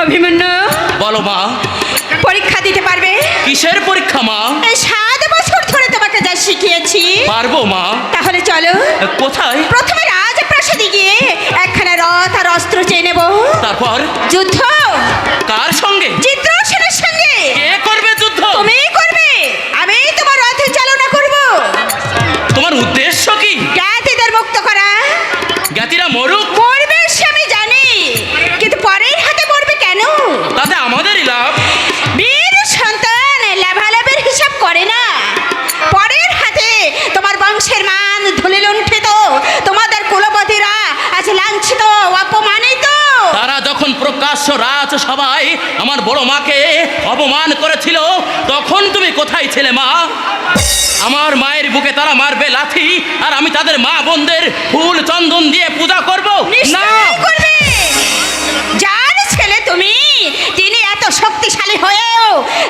অভিমন্যু, বলো মা। পরীক্ষা দিতে পারবে? কিসের পরীক্ষা মা? এই 7 বছর ধরে তোমাকে যা শিখিয়েছি। পারবো মা। তাহলে চলো। কোথায়? প্রথমে রাজপ্রাসাদে গিয়ে একখানা রথ আর অস্ত্র চেয়ে নেব। তারপর যুদ্ধ। কার সঙ্গে? চিত্রসেনের সঙ্গে। কে করবে যুদ্ধ? তুমিই করবে। আমি তোমার রথে চালনা করব। তোমার উদ্দেশ্য কি? জ্ঞাতিদের মুক্ত করা। জ্ঞাতিরা মরুক। মরবে সে আমি জানি, কিন্তু পরের হাতে মরবে কেন? তাতে আমাদেরই লাভ। বীর সন্তান লাভালাভের হিসাব করে না। পরের হাতে তোমার বংশের মান ধুলে লুণ্ঠিত, তোমাদের কুলবতীরা আজ লাঞ্ছিত অপমানিত। তারা যখন প্রকাশ্য রাজসভায় আমার বড় মাকে অপমান করেছিল, তখন তুমি কোথায় ছিলে মা? আমার মায়ের বুকে তারা মারবে লাথি, আর আমি তাদের মা বোনদের ফুল চন্দন দিয়ে পূজা করব না? নিশ্চয়ই করবে। যার ছেলে তুমি, তিনি এত শক্তিশালী হয়েও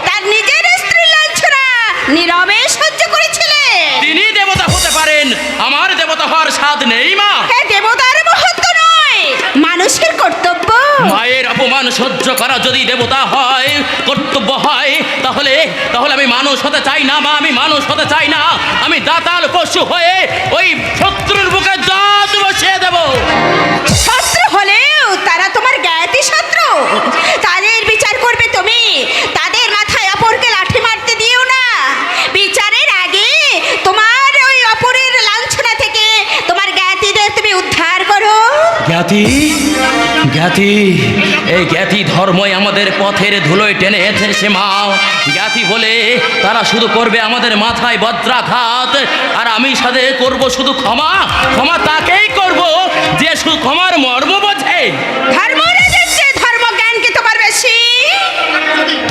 তার নিজের স্ত্রীর লাঞ্ছনা নীরবে সহ্য করেছিলেন। তিনি দেবতা হতে পারেন, আমার দেবতা হওয়ার স্বাদ নেই মা। দেবতার মহত্ব নয়, মানুষের কর্তব্য। মায়ের অপমান সহ্য করা যদি দেবতা হয়, কর্তব্য হয়, তাহলে তাহলে আমি মানুষ হতে চাই না মা। আমি মানুষ হতে চাই না। আমি দাতাল পশু হয়ে ওই শত্রুর বুকে দাঁত বসিয়ে দেব। শত্রু হলেও তারা তোমার জ্ঞাতি শত্রু। তাদের বিচার করবে তুমি। তাদের মাথায় অপরকে লাঠি মারতে দিও না। বিচারের আগে তোমার ওই অপরের লাঞ্ছনা থেকে তোমার জ্ঞাতিদের তুমি উদ্ধার করো। জ্ঞাতি, জ্ঞাতি, এই জ্ঞাতি ধর্মই আমাদের পথের ধুলোয় টেনে এনেছে মা। জ্ঞাতি বলে তারা শুধু করবে আমাদের মাথায় বজ্রাঘাত, আর আমি সাথে করব শুধু ক্ষমা। ক্ষমা তাকেই করব যে শুধু ক্ষমার মর্ম বোঝে। ধর্মরাজের চেয়ে ধর্মজ্ঞান কি তোমার বেশি?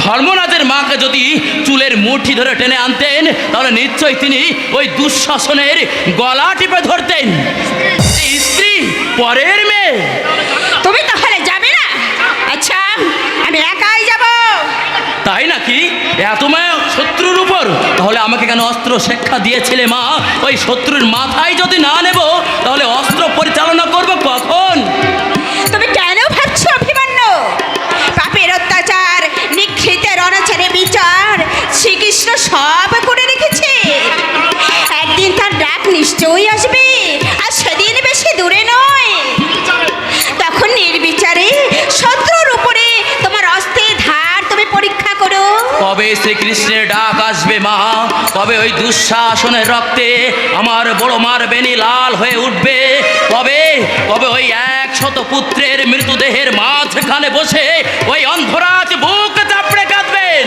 ধর্মরাজের মাকে যদি চুলের মুঠি ধরে টেনে আনতেন, তাহলে নিশ্চয়ই তিনি ওই দুঃশাসনের গলা টিপে ধরতেন। এই স্ত্রী পরের মেয়ে। তুমি তাহলে যাবে না? আচ্ছা, আমি একাই যাব। তাই নাকি? এত মায়া শত্রুর উপর? তাহলে আমাকে কেন অস্ত্র শিক্ষা দিয়েছিলে মা? ওই শত্রুর মাথায় যদি না নেব, তাহলে অস্ত্র পরিচালনা করব কখন? তুমি কেন ভাবছো অভিমান্য? পাপের অত্যাচার, নিখৃতের অনাচারে বিচার শ্রীকৃষ্ণ সব করে রেখেছে। একদিন তার ডাক নিশ্চয়ই আসবে, আর সেদিন বেশি দূরে নয়। তখন নির্বিচারে শত্রুর উপরে তোমার অস্ত্রের ধার তুমি পরীক্ষা করো। কবে শ্রীকৃষ্ণের ডাক আসবে মা? কবে ওই দুঃশাসনের রক্তে আমার বড় মার বেনি লাল হয়ে উঠবে? কবে কবে ওই 100 পুত্রের মৃতদেহের মাঝখানে বসে ওই অন্ধরাজ বুক চাপড়ে কাঁদবেন?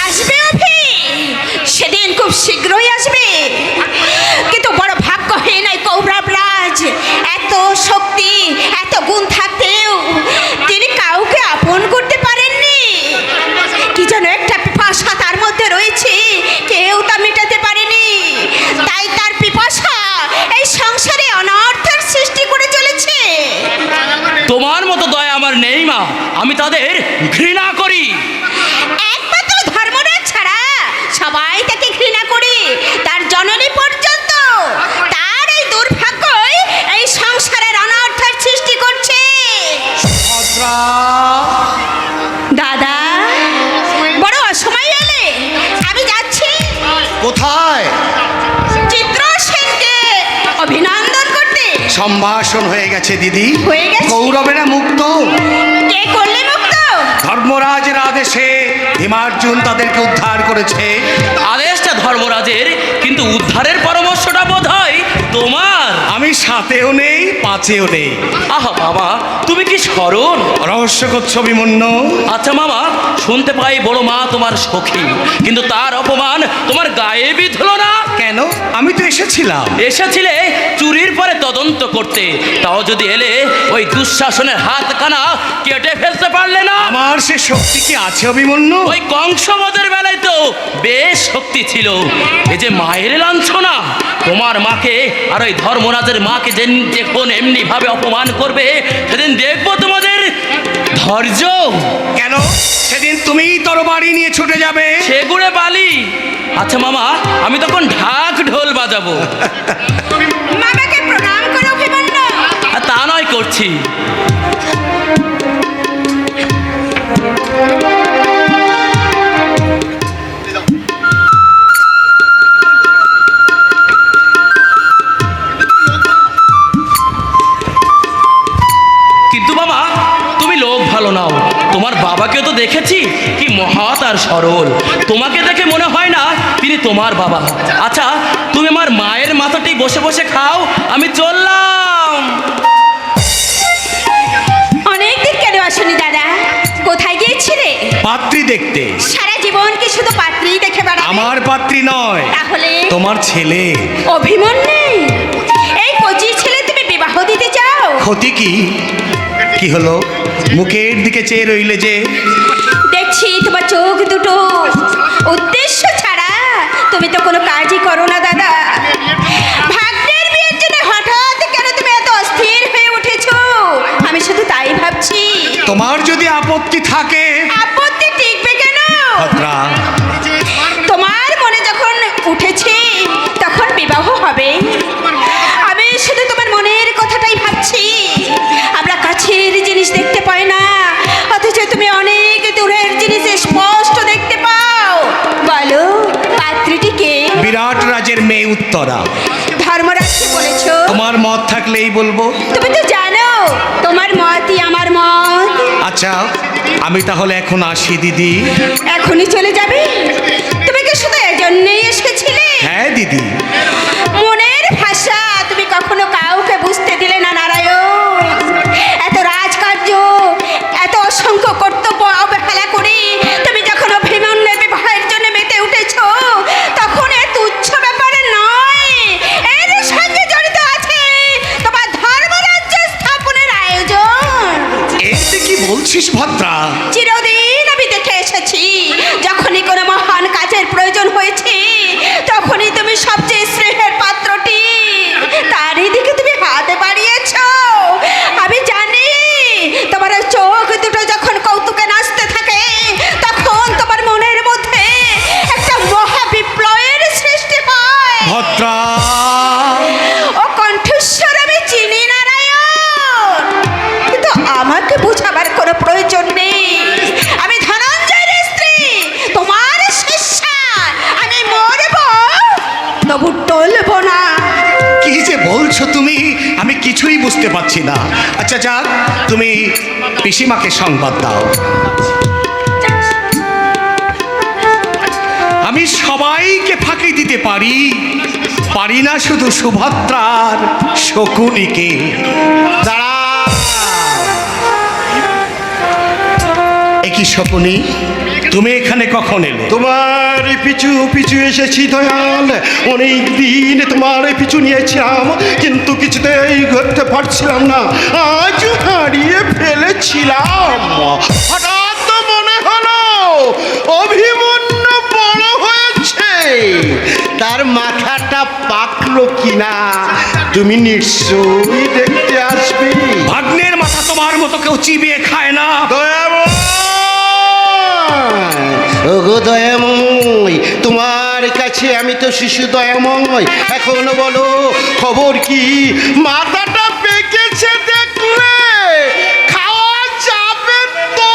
আসবে অভি, সেদিন খুব শীঘ্রই আসবে। কিন্তু বড় ভাগ্যহীন এই কৌরবরাজ, এত শক্তি এত গুণ থাকতেও তিনি কাউকে আপন করতে পারেননি। কি যেন একটা পিপাসা তার মধ্যে রয়েছে, কেউ তা মেটাতে পারেনি। তাই তার পিপাসা এই সংসারে অনর্থের সৃষ্টি করে চলেছে। তোমার মতো দয়া আমার নেই মা। আমি তাদের ঘৃণা করি। একমাত্র ধর্মরাজ ছাড়া সবাই তাকে ঘৃণা করে, তার জননী পর্যন্ত। তার এই দুর্ভাগ্যই এই সংসারের অনর্থের সৃষ্টি করছে। দাদা, বড় অসময়ে এলে। আমি যাচ্ছি। কোথায়? চিত্রসেনকে অভিনন্দন করতে। সম্ভাষণ হয়ে গেছে দিদি। হয়ে গেছে? কৌরবেরা মুক্ত। কে করলে মুক্ত? ধর্মরাজের আদেশে ভীমার্জুন তাদেরকে উদ্ধার করেছে। আদেশটা ধর্মরাজের, কিন্তু উদ্ধারের পরামর্শটা বোধ হয় তোমার। আমি সাথেও নেই, পাঁচেও নেই। আহা বাবা, তুমি কি স্মরণ? রহস্য করছো অভিমন্য? আচ্ছা মামা, শুনতে পাই বড় মা তোমার সখী, কিন্তু তার অপমান তোমার গায়ে বিঁধল না কেন? আমি তো এসেছিলাম। এসেছিলে চুরির পরে তদন্ত করতে, তাও যদি এলে ওই দুঃশাসনের হাত কানা কেটে ফেলতে পারলে না? আমার সে শক্তি কি আছে অভিমন্যু? ওই কংসবধের বেলায় তো বেশ শক্তি ছিল। এই যে মায়ের লাঞ্ছনা, তোমার মাকে আর ওই ধর্মরাজের মাকে যখন এমনি ভাবে অপমান করবে, সেদিন দেখবো তোমাদের ধৈর্য। কেন? সেদিন তুমিই তরবারি নিয়ে ছুটে যাবে। সেগুড়ে বালি। আচ্ছা মামা, আমি তখন ঢাক ঢোল বাজাবো। মামাকে প্রণাম করো অভিমন্য। তা নয় করছি। ভালো নাও। তোমার বাবাকে তো দেখেছি, কি মহৎ আর সরল। তোমাকে দেখে মনে হয় না তিনি তোমার বাবা। আচ্ছা, তুমি আমার মায়ের মাথাটি বসে বসে খাও, আমি চললাম। অনেকদিন কেন আসনি দাদা? কোথায় গিয়েছিলে? পাত্রী দেখতে। সারা জীবন কি শুধু পাত্রী দেখে বেড়াবে? আমার পাত্রী নয়, তাহলে তোমার ছেলে। অভিমন্যু, এই কচি ছেলে তুমি বিবাহ দিতে চাও? ক্ষতি কি? কি হলো? মুখের দিকে চেয়ে রইলে যে। দেখছি তোমার চোখ দুটো উদ্দেশ্য ছাড়া তুমি তো কোনো কাজই করো না দাদা। ভাগ্যের বিয়ের জন্য হঠাৎ কেন তুমি এত অস্থির হয়ে উঠেছো? আমি শুধু তাই ভাবছি। তোমার যদি আপত্তি থাকে। আপত্তি টিকবে কেন? ভদ্রা, তোমার মনে যখন উঠেছে তখন বিবাহ হবে। আমি শুধু তোমার মনের কথাটাই ভাবছি। আমরা কাছের জিনিস দেখতে পাই না, অথচ তুমি অনেক দূরের জিনিস স্পষ্ট দেখতে পাও। বলো, পাত্রীটিকে? বিরাট রাজের মেয়ে উত্তরা। ধর্মরাজকে বলেছো? তোমার মত থাকলেই বলবো। তুমি তো জানো তোমার মতই আমার মত। আচ্ছা, আমি তাহলে এখন আসি দিদি। এখনই চলে যাবে? তুমি কি শুধু এজন্যই এসেছিলে? হ্যাঁ দিদি। মনের ভাষা তুমি কখনো কাউকে বুঝতে দিলে না নারায়ণ। এত রাজকার্য, এত অসংখ্য কর্তব্য অবহেলা করে তুমি যখন অভিমন্যুর বিবাহের জন্য মেতে উঠেছ, তখন এ তুচ্ছ ব্যাপারে নয়, এর সঙ্গে জড়িত আছে তোমার ধর্মরাজ্য স্থাপনের আয়োজন। এতে কি বলছিস ভদ্রা? চিরদিন আমি দেখে এসেছি, যখনই কোনো মহান কাজের প্রয়োজন হয়েছে তখনই তুমি সবচেয়ে স্নেহের পাত্রটি, তারই দিকে তুমি হাত বাড়িয়েছ। আমি জানি তোমার ওই চোখ দুটো যখন কৌতুকে নাচতে থাকে তখন তোমার মনের মধ্যে একটা মহা বিপ্লবের সৃষ্টি হয়। ভদ্রা, ও কণ্ঠস্বর আমি চিনি নারায়ণ, কিন্তু আমাকে বোঝাবার কোনো প্রয়োজন নেই। আমি ধনঞ্জয়ের স্ত্রী, তোমার শিষ্যা। আমি মরব তবু টলব না। কি যে বলছো তুমি, আমি কিছুই বুঝতে পারছি না। আচ্ছা যাক, তুমি পিসিমাকে সংবাদ দাও। আমি সবাইকে ফাঁকি দিতে পারি, পারি না শুধু সুভদ্রার শকুনিকে। দাঁড়া। একই শকুনি, তুমি এখানে কখন এলে? তোমার পিছু পিছু এসেছি দয়াল। অনেক দিন তোমার পিছু নিয়েছিলাম, কিন্তু কিছুতেই করতে পারছিলাম না। আজ হারিয়ে ফেলেছিলাম। হঠাৎ তো মনে হলো অভিমন্যু বড় হয়েছে, তার মাথাটা পাকলো কিনা তুমি নিশ্চয়ই দেখতে আসবে। ভাগ্নের মাথা তোমার মতো কেউ চিবিয়ে খায় না। ওগো দয়াময়, তোমার কাছে আমি তো শিশু দয়াময়। এখন বলো খবর কি? মাথাটা পেকেছে দেখলে খাওয়া যাবে তো?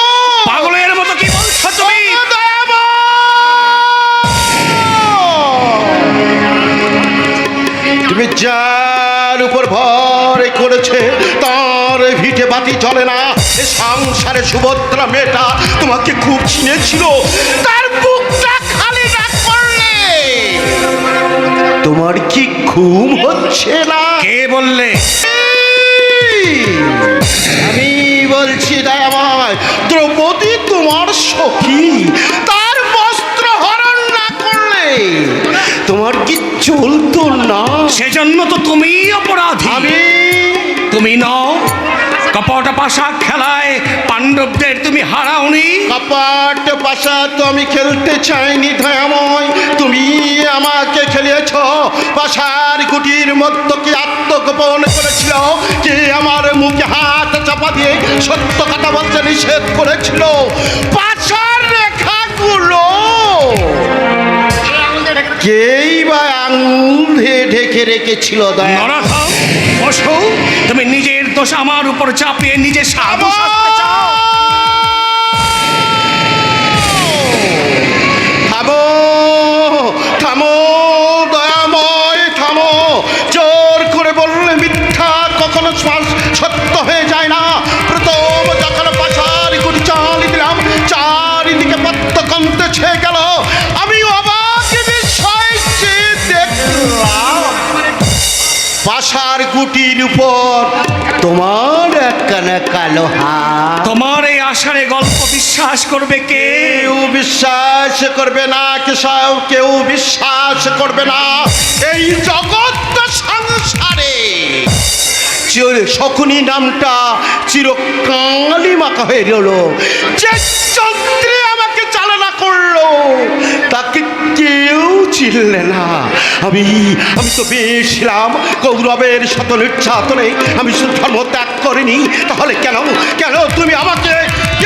পাগলের মতো কি বলছো তুমি? ওগো দয়াময়, তুমি যার উপর ভর করেছে তার ভিটে বাতি চলে না। এ সংসারে সুভদ্রা মেয়েটা তোমাকে খুব চিনেছিল, তার বুকটা খালি না করলে তোমার কি ঘুম হচ্ছে না? কে বললে? আমি বলছি দয়াময়, দ্রৌপদী তোমার সখী, তার বস্ত্র হরণ না করলে তোমার কি চলতো না? সেজন্য তো তুমি অপরাধী। আমি তুমি নও, কপট পাশা খেলায় পাণ্ডবদের তুমি হারাওনি। কপাট পাশা তো আমি খেলতে চাইনি দয়াময়, তুমি আমাকে খেলিয়েছ। পাশার গুটির মধ্য কি আত্মগোপন করেছিল? কে আমার মুখে হাত চাপা দিয়ে সত্য কথা বলতে নিষেধ করেছিল? পাশার রেখাগুলো কেই বা আঙুল দিয়ে ঢেকে রেখেছিল দয়া? নরাধম, বসো। তুমি নিজের দোষ আমার উপর চাপিয়ে নিজে সাধু সাজতে চাও। থামো, থামো দয়াময়, থামো। জোর করে বললে মিথ্যা কখনো সত্য হয়ে যায় না। প্রথম যখন পাশার গুটির উপর তোমার একখানা কালো হাত। তোমার এই আষাঢ়ে গল্প বিশ্বাস করবে কে? কেউ বিশ্বাস করবে না কেশব, কেউ বিশ্বাস করবে না। এই জগৎ সংসারে শকুনি নামটা চিরকালই মাখা হয়ে রইল। যে চন্দ্রে আমাকে চালনা করলো তাকে কেউ চিনলে না। আমি তো বেশিলাম কৌরবের শত নির্যাতনে আমি শুধু ধর্ম ত্যাগ করিনি। তাহলে কেন কেন তুমি আমাকে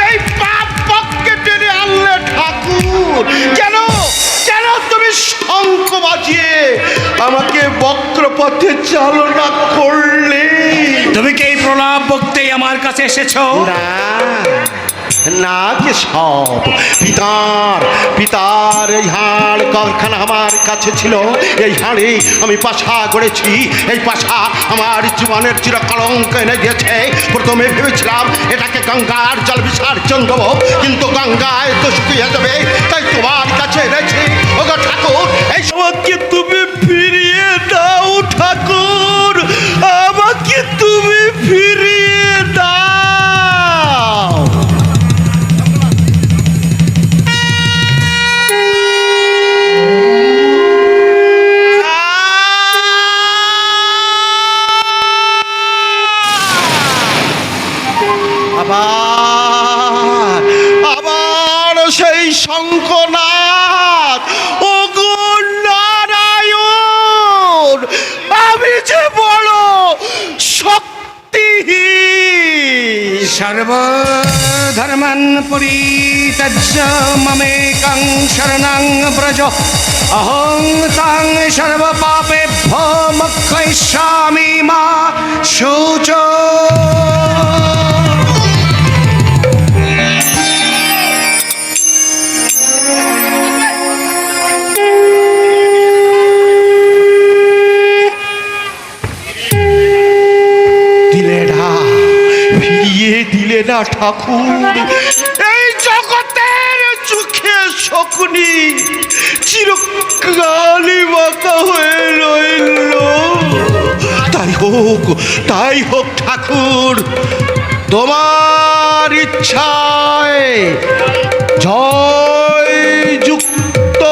এই পাপ পক্ষে টেনে আনলে ঠাকুর? কেন কেন তুমি শঙ্খ বাজিয়ে আমাকে বক্রপথে চালনা করলে? তুমি কি এই প্রলাপ বকতেই আমার কাছে এসেছো? না না কেশব, পিতার এই হাড় কলখানা আমার কাছে ছিল। এই হাড়ে আমি পাশা গড়েছি। এই পাশা আমার জীবনের চিরকলঙ্ক এনে দিয়েছে। প্রথমে ভেবেছিলাম এটাকে গঙ্গার জল বিসর্জন দেবো, কিন্তু গঙ্গায় তো শুকিয়ে যাবে, তাই তোমার কাছে এনেছি। ওগো ঠাকুর, এই আমাকে তুমি ফিরিয়ে দাও ঠাকুর, আমাকে তুমি ফিরিয়ে দাও। আবার সেই শঙ্খনাথ, ও গো নারায়ণ, আমি যে বড় শক্তিহীন। সর্বধর্মান পরিত্যজ্য মামেকং শরণং ব্রজ অহং তাং সর্বপাপেভ্যো মোক্ষয়িষ্যামি মা শুচো। ফিরিয়ে দিলে না ঠাকুর। এই জগতের চোখে শকুনি চিরকালই বাঁকা হয়ে রইল। তাই হোক ঠাকুর, তোমার ইচ্ছায় জয় যুক্ত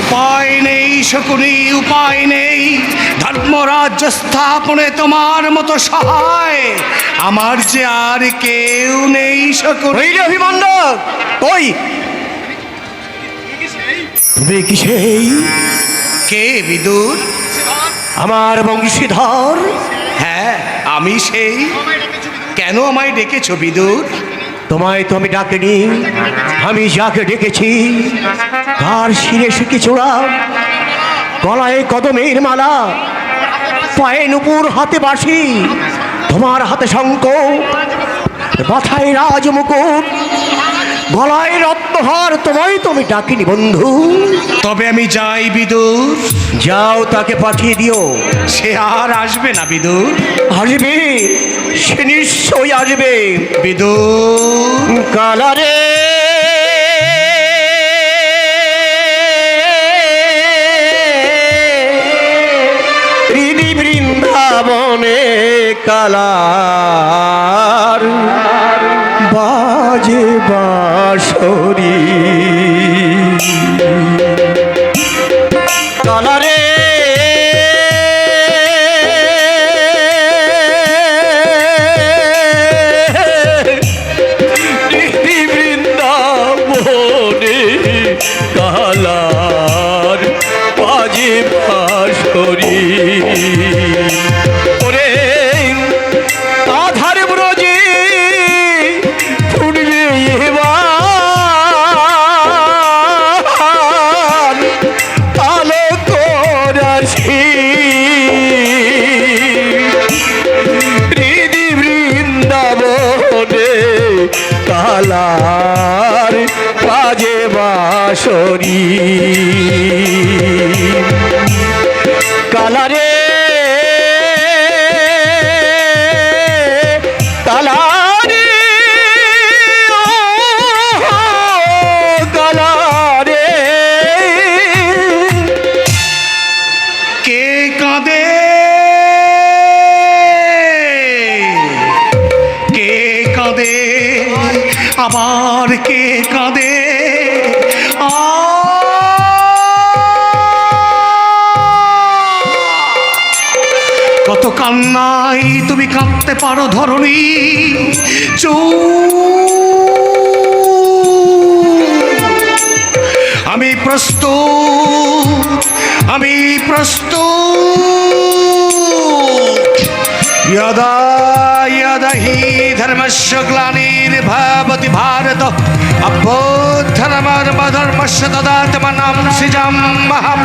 উপায় নেই শকুনি, উপায় নেই। ধর্মরাজ্য স্থাপনে তোমার মতো সহায় আমার যে আর কেউ নেই শকুনি। অভিমন্ডল, ওই তুমি কি সেই কে বিদুর? আমার বংশীধর? হ্যাঁ, আমি সেই। কেন আমায় ডেকেছো বিদুর? তোমায় তো আমি ডাকিনি, আমি যাকে ডেকেছি তার শিরে শুকি চূড়া, গলায় কদমের মালা, পায়ে নুপুর, হাতে বাঁশি, তোমার হাতে শঙ্খ, মাথায় রাজমুকুট, গলায় রত্নহার। তোমায় তো আমি ডাকিনি বন্ধু। তবে আমি যাই বিদুর। যাও, তাকে পাঠিয়ে দিও। সে আর আসবে না বিদুর। আসবে, সে নিশ্চয়ই আসবে বিদুর। কালারে হৃদি বৃন্দাবনে কালার বাজে বাঁশরি। কালারে কালার বাজে বাঁশরি। ওরে আধার ব্রজে ফুটবে এবার আলোক রাশি। হৃদি বৃন্দাবনে কালার বাজে বাঁশরি। কালারে কালারে ও কালারে আবার কে কাঁদে কত কান্নাই তুমি কাঁদতে পারো ধরণী আমি প্রস্তুত আমি প্রস্তুত यदा यदा हि धर्मस्य ग्लानिर्भवति भारत अभ्युत्थानमधर्मस्य तदात्मनां सृजाम्यहं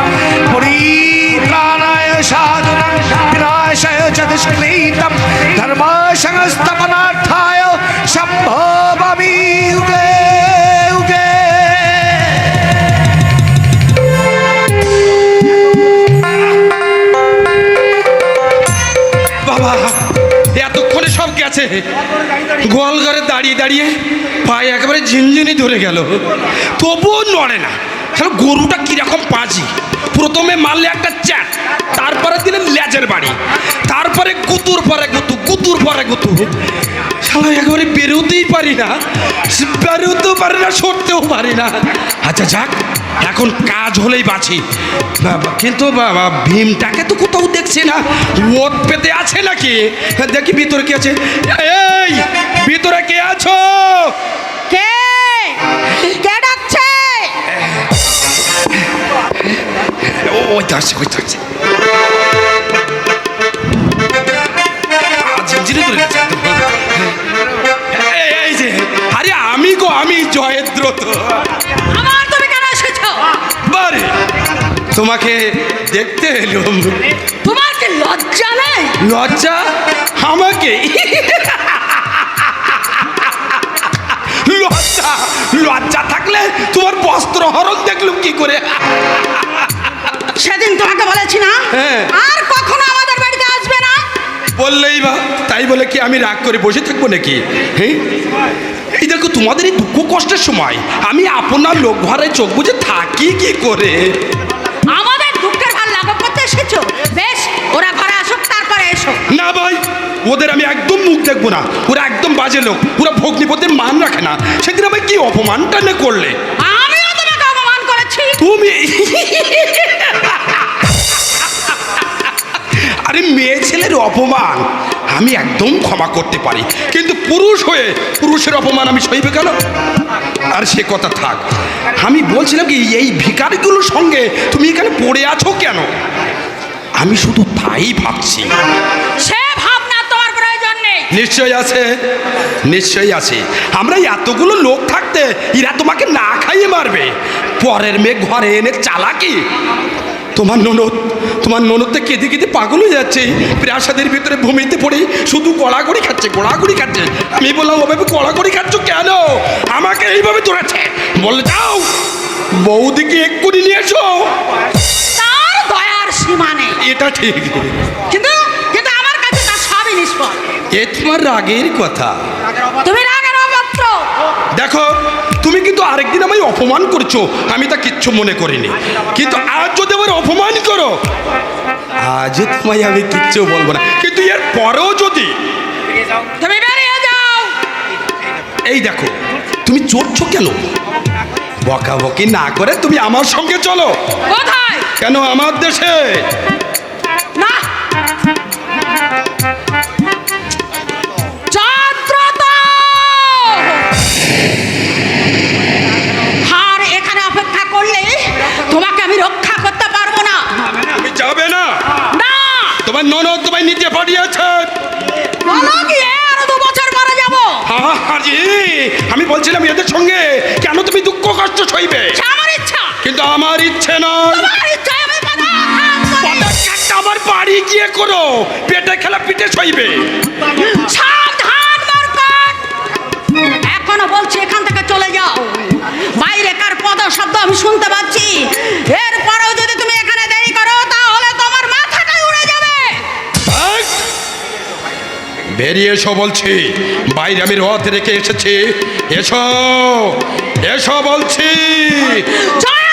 परित्राणाय साधूनां विनाशाय च दुष्कृतं धर्मसंस्थापनार्थाय सम्भवामि युगे युगे। বাবা এতক্ষণে সব গেছে, গোয়াল ঘরে দাঁড়িয়ে দাঁড়িয়ে পায়ে একেবারে ঝিনঝিনি ধরে গেল, তবুও নড়ে না। তাহলে গরুটা কিরকম পাঁচি, প্রথমে মারলে একটা চ্যাট, তারপরে দিলেন লেজের বাড়ি, তারপরে গুতুর পরে গুতু, গুতুর পরে গুতু। শালা একেবারে বেরোতেই পারি না, বেরোতেও পারি না, সরতেও পারি না। আচ্ছা যাক, এখন কাজ হলেই বাঁচি। কিন্তু বাবা ভীমটাকে তো কোথাও দেখছি না, ওত পেতে আছে নাকি? দেখি ভিতরে কি আছে। এই ভিতরে কে আছো? কে কে ডাকছে? ওই তো আসছে, ওই তো আসছে। ঝিনঝিনি ধরে গেছে। এই যে, আরে আমি গো, আমি জয়েন্দ্র। তো আমার তুমি কেন এসেছো? বারে তোমাকে দেখতে এলুম। তোমার কি লজ্জা নেই? লজ্জা আমাকে? লজ্জা লজ্জা থাকলে তোমার বস্ত্র হরণ দেখলুম কি করে? সেদিন তোমাকে বলেছি না হ্যাঁ। আর কখনো আমাদের বাড়িতে আসবে না। বললেই বা, তাই বলে কি আমি রাগ করে বসে থাকবো নাকি? হ্যাঁ, এই দেখো তোমাদের এই দুঃখ কষ্টের সময় আমি আপনার লোক ঘরে চোখ বুঝে থাকি কি করে? আমাদের দুঃখের ভার লাঘব করতে এসেছো? বেশ, ওরা ঘরে আসুক, তারপরে এসো। না ভাই, ওদের আমি একদম মুখ দেখবো না, ওরা একদম বাজে লোক, ওরা ভগ্নিপতির মান রাখে না। সেদিন আমি কি অপমানটা না করলে? আমিও তোমাকে অপমান করেছি। তুমি আরে মেয়ে ছেলের অপমান আমি একদম ক্ষমা করতে পারি, কিন্তু পুরুষ হয়ে পুরুষের অপমান আমি সইবে কেন? আর সে কথা থাক, আমি বলছিলাম কি, এই ভিখারিগুলোর সঙ্গে তুমি এখানে পড়ে আছো কেন? আমি শুধু তাই ভাবছি। সে ভাবনা তোমার প্রয়োজন নেই। নিশ্চয়ই আছে, নিশ্চয়ই আছে। আমরা এতগুলো লোক থাকতে এরা তোমাকে না খাইয়ে মারবে? পরের মেয়ে ঘরে এনে চালাকি? তোমার ননদটা কেঁদে কেঁদে পাগল হয়ে যাচ্ছে, প্রাসাদের ভিতরে ভূমিতে পড়ে শুধু গড়াগড়ি খাচ্ছে, গড়াগড়ি খাচ্ছে। আমি বললাম, ওভাবে গড়াগড়ি খাচ্ছ কেন? আমাকে এইভাবে ধরেছে, বলে যাও বৌদিকে এক্ষুনি নিয়ে এসো। তার দয়ার সীমা নেই। এটা ঠিক, কিন্তু কিন্তু আমার কাছে তার সবই নিষ্ফল। এ তোমার রাগের কথা। তুমি রাগের অপাত্র। দেখো, তুমি কিন্তু আরেকদিন আমায় অপমান করছো, আমি তা কিচ্ছু মনে করিনি, কিন্তু আজ যদি আমার অপমান করো, আজ তোমায় আমি কিচ্ছু বলবো না, কিন্তু এর পরেও যদি তুমি বেরিয়ে যাও। এই দেখো, তুমি চড়ছো কেন? বকাবকি না করে তুমি আমার সঙ্গে চলো। কোথায়? কেন? আমার দেশে। না, চন্দ্রতা আর এখানে অপেক্ষা করলে তোমাকে আমি রক্ষা করতে পারবো না। তুমি যাবে না? না। তোমার ননদ তোমায় নিতে পাঠিয়েছে। বলো কি, আর 2 বছর পরে যাবো? হাজি, আমি বলছিলাম এদের সঙ্গে কেন তুমি দুঃখ কষ্ট সইবে? সে আমার ইচ্ছা। কিন্তু আমার ইচ্ছে নয়। তোমার ইচ্ছায় আমি পদাঘাত করি। পদাঘাতটা আমার বাড়ি গিয়ে করো, পেটে খেলা পিঠে সইবে। সাবধান বরকত, এখনো বলছি এখান থেকে চলে যাও। বাইরে কার পদ শব্দ আমি শুনতে পাচ্ছি। এরপরেও যদি তুমি এখানে দেরি করো, তাহলে তোমার মাথাটাই উড়ে যাবে। বেরিয়ে এসো বলছি, বাইরে আমি রথ রেখে এসেছি। এসো, এসো বলছি। জয়